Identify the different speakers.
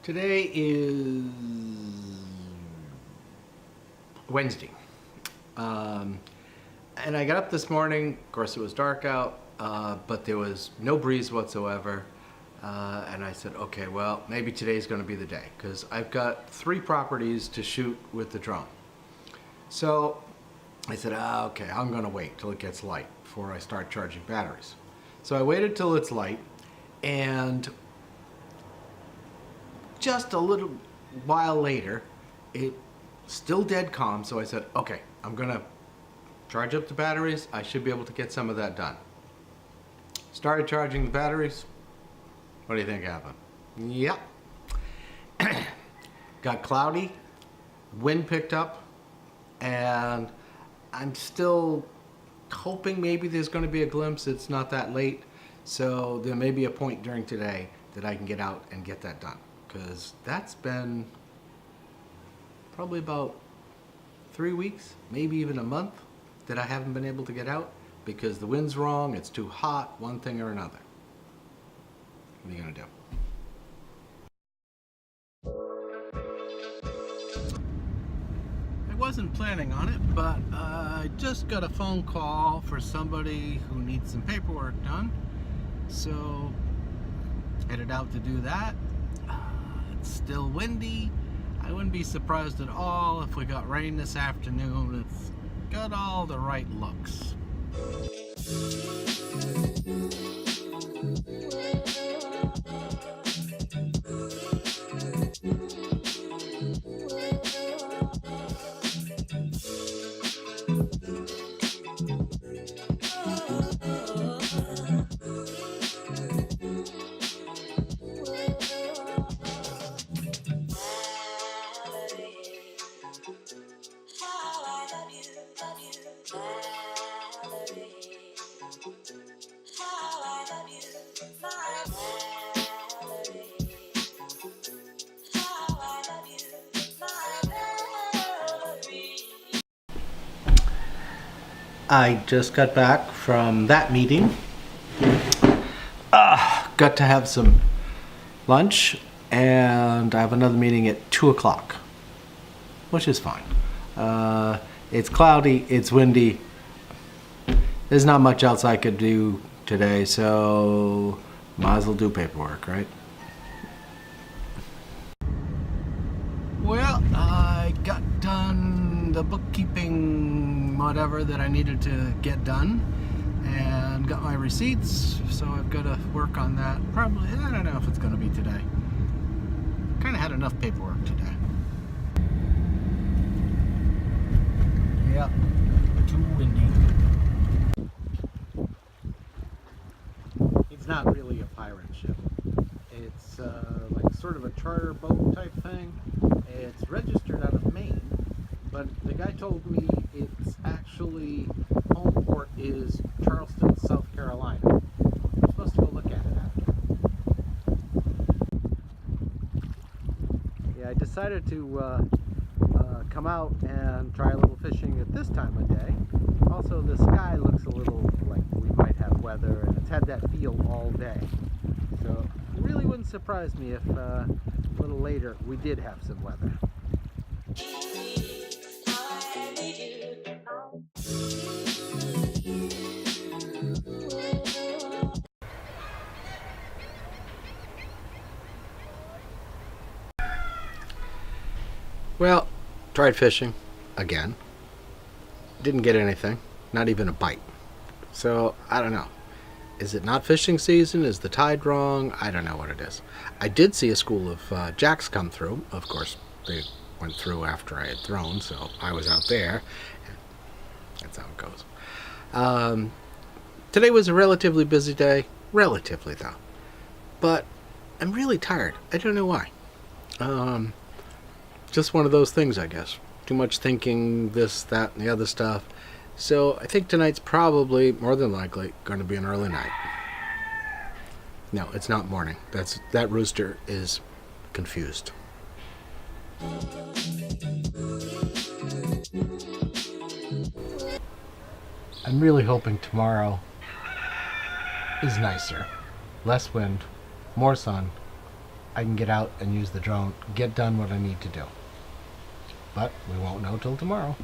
Speaker 1: Today is Wednesday, and I got up this morning. Of course, it was dark out, but there was no breeze whatsoever, and I said, okay, well, maybe today's going to be the day, because I've got 3 properties to shoot with the drone. So I said, okay, I'm going to wait till it gets light before I start charging batteries. So I waited till it's light, and just a little while later, it still dead calm, so I said, okay, I'm gonna charge up the batteries. I should be able to get some of that done. Started charging the batteries. What do you think happened? Yep. Got cloudy, wind picked up, and I'm still hoping maybe there's gonna be a glimpse. It's not that late, so there may be a point during today that I can get out and get that done, because that's been probably about 3 weeks, maybe even a month, that I haven't been able to get out because the wind's wrong, it's too hot, one thing or another. What are you gonna do? I wasn't planning on it, but I just got a phone call for somebody who needs some paperwork done, so headed out to do that. It's still windy. I wouldn't be surprised at all if we got rain this afternoon. It's got all the right looks. I just got back from that meeting. Got to have some lunch, and I have another meeting at 2 o'clock, which is fine. It's cloudy, it's windy. There's not much else I could do today, so might as well do paperwork, right? Well, I got done the bookkeeping whatever that I needed to get done and got my receipts, so I've got to work on that. Probably, I don't know if it's going to be today. Kind of had enough paperwork today. Yep, too windy. It's not really a pirate ship. It's like sort of a charter boat type thing. It's registered out of Maine, but the guy told me it's actually home port is Charleston, South Carolina. I'm supposed to go look at it after. Yeah, I decided to come out and try a little fishing at this time of day. Also, the sky looks a little like we might have weather, and it's had that feel all day. So it really wouldn't surprise me if a little later we did have some weather. Well, tried fishing again. Didn't get anything, not even a bite. So I don't know. Is it not fishing season? Is the tide wrong? I don't know what it is. I did see a school of jacks come through. Of course, they went through after I had thrown, so I was out there. That's how it goes. Today was a relatively busy day. Relatively, though. But I'm really tired. I don't know why. Just one of those things, I guess. Too much thinking, this, that, and the other stuff. So I think tonight's probably, more than likely, going to be an early night. No, it's not morning. That rooster is confused. I'm really hoping tomorrow is nicer. Less wind, more sun, I can get out and use the drone, get done what I need to do. But we won't know till tomorrow.